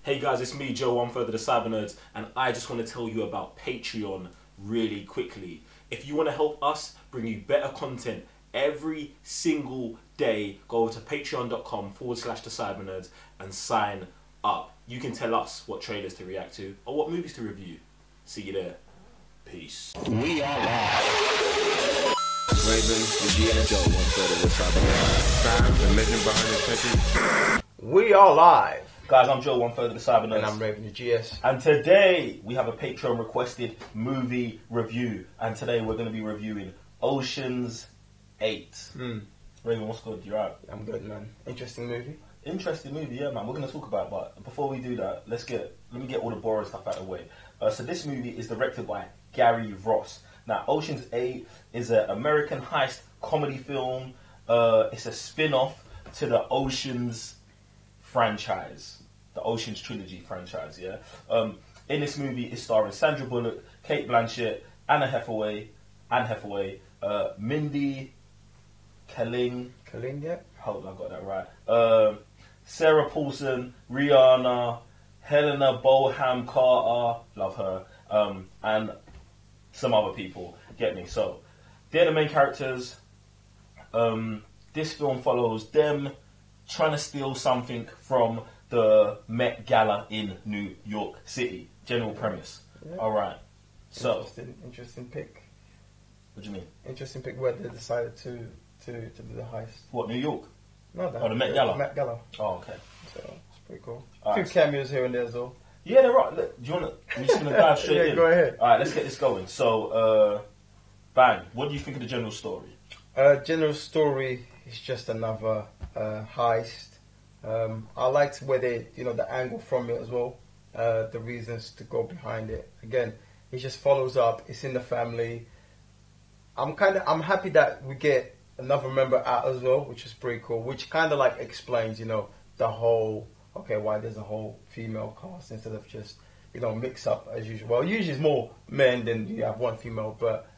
Hey guys, it's me, Joe, one further the Cyber Nerds, and I just want to tell you about Patreon really quickly. If you want to help us bring you better content every single day, go over to patreon.com/the Cyber Nerds and sign up. You can tell us what trailers to react to or what movies to review. See you there. Peace. We are live. Raven, the GS, Joe, one third of the Cyber Nerds. Sam, the legend behind the techie. We are live. Guys, I'm Joe, one third of the Cyber Nerds. And I'm Raven, the GS. And today we have a Patreon requested movie review. And today we're going to be reviewing Ocean's 8. Raven, what's good? You're out? I'm good, man. Interesting movie. Interesting movie, yeah, man. We're going to talk about it, but before we do that, let me get all the boring stuff out of the way. So this movie is directed by Gary Ross. Now, Ocean's 8 is an American heist comedy film. It's a spin-off to the Ocean's franchise, the Ocean's Trilogy franchise, yeah? In this movie, it's starring Sandra Bullock, Kate Blanchett, Anne Hathaway, Mindy Kaling, yeah? Hold on, I got that right. Sarah Paulson, Rihanna, Helena Bonham Carter, love her, and some other people, get me? So, they're the main characters. This film follows them trying to steal something from the Met Gala in New York City. General premise. Yeah. Alright. So, interesting pick. what do you mean? Interesting pick where they decided to do the heist. What, New York? No, the Met Gala? The Met Gala. Oh, okay. So, it's pretty cool. All A few right. cameos here and there as well. Yeah, they're right. Look, do you want to... We're just going to dive straight Yeah, in. go ahead. Alright, let's get this going. So, bang. What do you think of the general story? General story is just another heist. I liked where they, the angle from it as well. The reasons to go behind it. Again, it just follows up. It's in the family. I'm happy that we get another member out as well, which is pretty cool. Which kind of like explains, the whole why there's a whole female cast instead of just mix up as usual. Well, usually it's more men than you have one female, but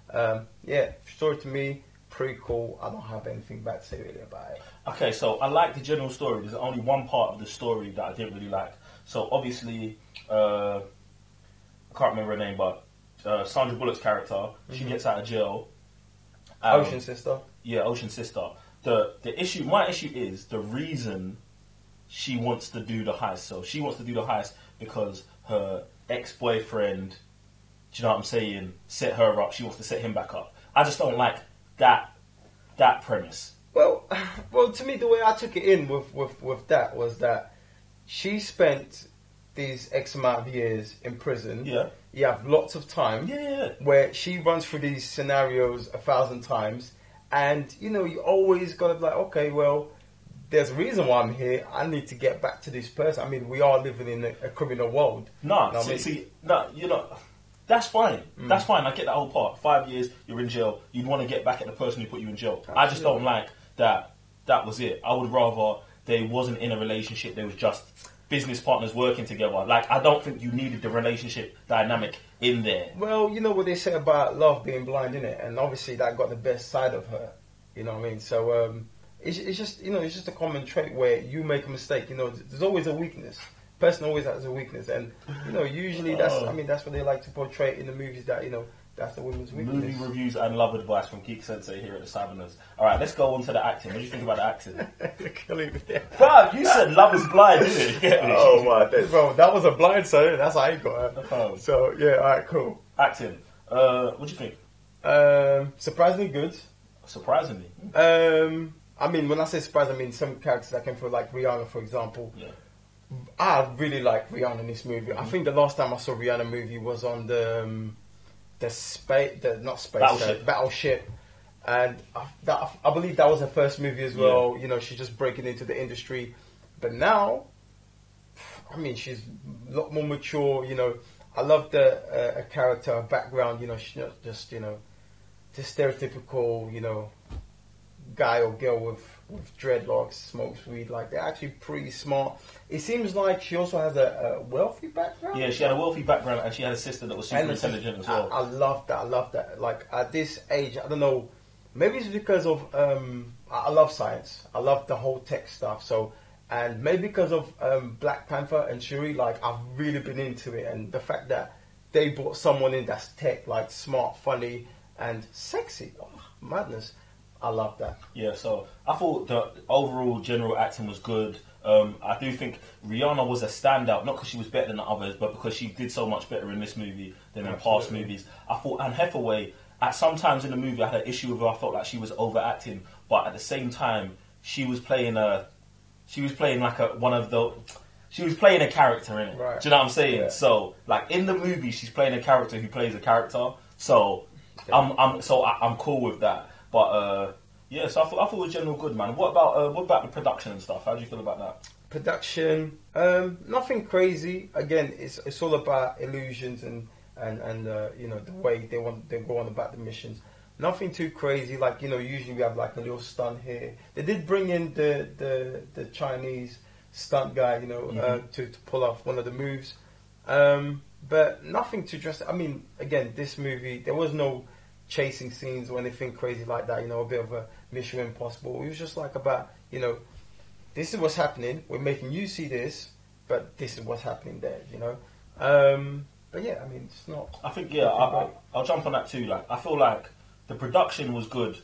yeah, story to me. Pretty cool. I don't have anything bad to say really about it. Okay, so I like the general story. There's only one part of the story that I didn't really like. So obviously, I can't remember her name, but Sandra Bullock's character, she gets out of jail. Ocean Sister. Yeah, Ocean Sister. My issue is the reason she wants to do the heist. So she wants to do the heist because her ex-boyfriend, do you know what I'm saying, set her up. She wants to set him back up. I just don't like that premise. Well, to me, the way I took it in with that was that she spent these X amount of years in prison. Yeah. You have lots of time. Yeah. Where she runs through these scenarios 1,000 times, and you always gotta be like, okay, well, there's a reason why I'm here. I need to get back to this person. I mean, we are living in a criminal world. That's fine. That's fine. I get that whole part. 5 years, you're in jail. You'd want to get back at the person who put you in jail. Absolutely. I just don't like that. That was it. I would rather they wasn't in a relationship. They was just business partners working together. Like, I don't think you needed the relationship dynamic in there. Well, you know what they say about love being blind, innit? And obviously that got the best side of her. You know what I mean? So it's just it's just a common trait where you make a mistake. There's always a weakness. Person always has a weakness, and usually that's what they like to portray in the movies, that that's the woman's weakness. Movie reviews and love advice from Geek Sensei here at the Cyber Nerds. All right, let's go on to the acting. What do you think about the acting? You're killing me. Bro, you said love is blind, didn't you? Get me? Oh my, bro, that was a blind side. That's how I got her. Oh. So yeah, all right, cool. Acting. What do you think? Surprisingly good. Surprisingly. I mean, when I say surprising, I mean some characters that came from, like Rihanna, for example. Yeah. I really like Rihanna in this movie. I think the last time I saw Rihanna movie was on the Battleship, and I believe that was her first movie as well. Yeah. She's just breaking into the industry, but now, I mean, she's a lot more mature. I love the character, her background. She's not just this stereotypical guy or girl with dreadlocks, smokes weed. Like, they're actually pretty smart. It seems like she also has a wealthy background. Yeah, she had a wealthy background, and she had a sister that was super intelligent as well. I love that. Like, at this age, I don't know, maybe it's because of I love science. I love the whole tech stuff. So And maybe because of Black Panther and Shuri, like I've really been into it, and the fact that they brought someone in that's tech, like smart, funny, and sexy. Oh, madness. I love that. Yeah, so I thought the overall general acting was good. I do think Rihanna was a standout, not because she was better than the others, but because she did so much better in this movie than in past movies. I thought Anne Hathaway, at some times in the movie, I had an issue with her. I felt like she was overacting, but at the same time, she was playing like she was playing a character in it. Right. Do you know what I'm saying? Yeah. So, like in the movie, she's playing a character who plays a character. So, I'm cool with that. But yeah, so I thought it was general good, man. What about the production and stuff? How do you feel about that? Production, nothing crazy. Again, it's all about illusions and you know, the way they go on about the missions. Nothing too crazy. Like, you know, usually we have like a little stunt here. They did bring in the Chinese stunt guy, you know, to pull off one of the moves. But nothing too drastic. I mean, again, this movie, there was no chasing scenes or anything crazy like that, you know, a bit of a Mission Impossible. It was just like about, you know, this is what's happening, we're making you see this, but this is what's happening there, you know. But yeah, I mean, it's not... I think, yeah, I'll jump on that too. Like, I feel like the production was good,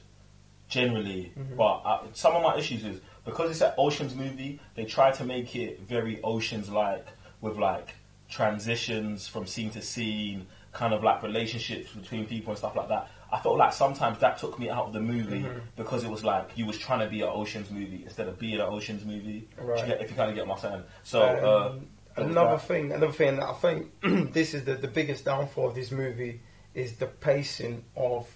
generally, but some of my issues is, because it's an Ocean's movie, they try to make it very Ocean's-like, with like transitions from scene to scene, kind of like relationships between people and stuff like that. I felt like sometimes that took me out of the movie because it was like you was trying to be an Ocean's movie instead of being an Ocean's movie. Right. If you kind of get my saying. So another thing, I think this is the biggest downfall of this movie is the pacing of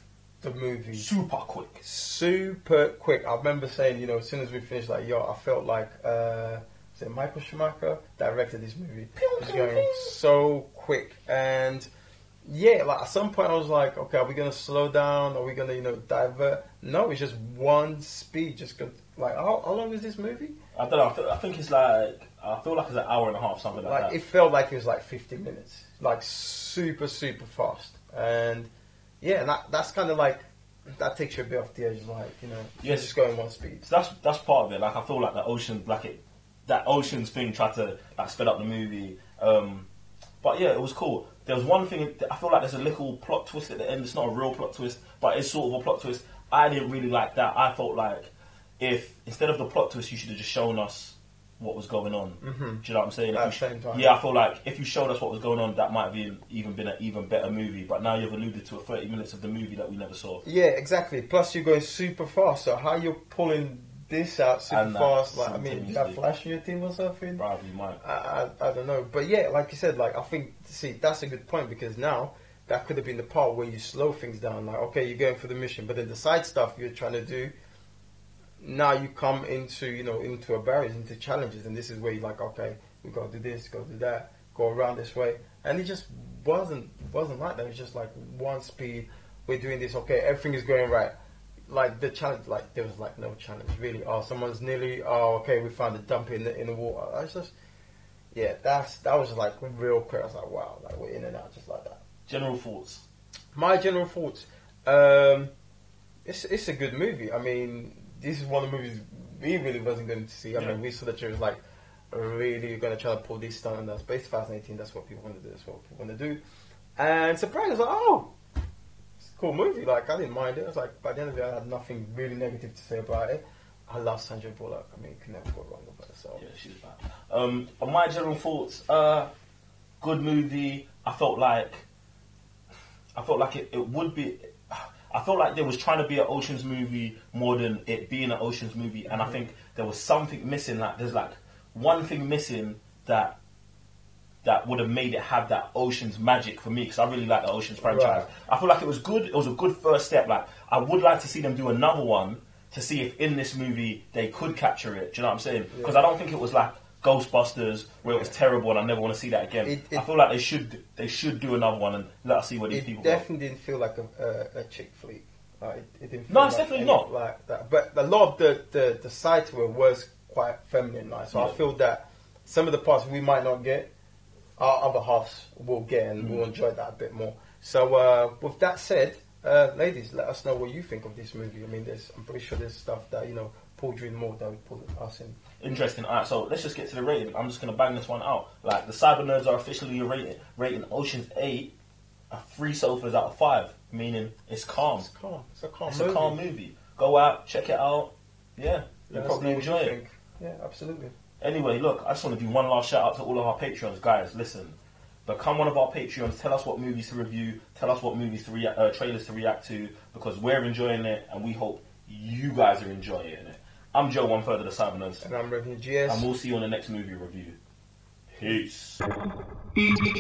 the movie. Super quick. I remember saying, you know, as soon as we finished, like, yo, I felt like is it Michael Schumacher directed this movie? It was going so quick. And yeah, like at some point I was like, okay, are we gonna slow down? Are we gonna, you know, divert? No, it's just one speed. Just go, like, how long is this movie? I don't know. I think it's like, I feel like it's an hour and a half, something like that. It felt like it was like 50 minutes, like super fast. And yeah, and that's kind of like, that takes you a bit off the edge, like, you know, you're just going one speed. So that's part of it. Like, I feel like that Ocean's thing tried to like sped up the movie. But yeah, it was cool. There was one thing, I feel like there's a little plot twist at the end. It's not a real plot twist, but it's sort of a plot twist. I didn't really like that. I felt like if instead of the plot twist, you should have just shown us what was going on. Do you know what I'm saying? At the same time. Yeah, I feel like if you showed us what was going on, that might have even been an even better movie. But now you've alluded to 30 minutes of the movie that we never saw. Yeah, exactly. Plus you're going super fast. So how you're pulling this out super fast? Like, I mean, you have flash in your team or something? Probably might. I don't know. But yeah, like you said, like, I think, see, that's a good point, because now that could have been the part where you slow things down. Like, okay, you're going for the mission, but then the side stuff you're trying to do, now you come into, you know, into a barriers, into challenges, and this is where you're like, okay, we got to do this, got to do that, go around this way. And it just wasn't like that. It was just like one speed, we're doing this, okay, everything is going right. Like the challenge, like there was like no challenge really. Oh, someone's nearly, okay, we found a dump in the water. I just, yeah, that was like real quick. I was like, wow, like we're in and out just like that. General thoughts. My general thoughts, it's a good movie. I mean, this is one of the movies we really wasn't going to see. I mean, we saw that it was like really going to try to pull this stunt, and that's based 2018. That's what people want to do. That's what people want to do. And surprise, I was like, oh. Cool movie, like I didn't mind it. I was like, by the end of it, I had nothing really negative to say about it. I love Sandra Bullock. I mean, you can never go wrong with her. So yeah, she's bad. On my general thoughts, good movie. I felt like it would be. I felt like there was trying to be an Ocean's movie more than it being an Ocean's movie, and I think there was something missing. Like there's like one thing missing that would have made it have that Ocean's magic for me, because I really like the Ocean's franchise. Right. I feel like it was good. It was a good first step. Like I would like to see them do another one to see if in this movie they could capture it. Do you know what I'm saying? Because I don't think it was like Ghostbusters where it was terrible and I never want to see that again. I feel like they should do another one and let us see what these people. It definitely didn't feel like a chick flick. It didn't feel no, it's like definitely not like that. But a lot of the side to it was quite feminine. Like, so I feel that some of the parts we might not get, our other halves will get, and we'll enjoy that a bit more. So with that said, ladies, let us know what you think of this movie. I mean, I'm pretty sure there's stuff that, you know, pulled you in more than we pulled us in. Interesting. All right, so let's just get to the rating. I'm just gonna bang this one out. Like, the Cyber Nerds are officially rating Ocean's 8 3 sofas out of 5, meaning it's calm. It's calm. It's a calm It's movie. a calm movie. Go out, check it out. Yeah, you'll probably enjoy it. Think. Yeah, absolutely. Anyway, look, I just want to do one last shout out to all of our Patreons. Guys, listen, become one of our Patreons. Tell us what movies to review. Tell us what movies to trailers to react to, because we're enjoying it and we hope you guys are enjoying it. I'm Joe, one third of the Cyber Nerds. And I'm Revenue GS. And we'll see you on the next movie review. Peace. Easy.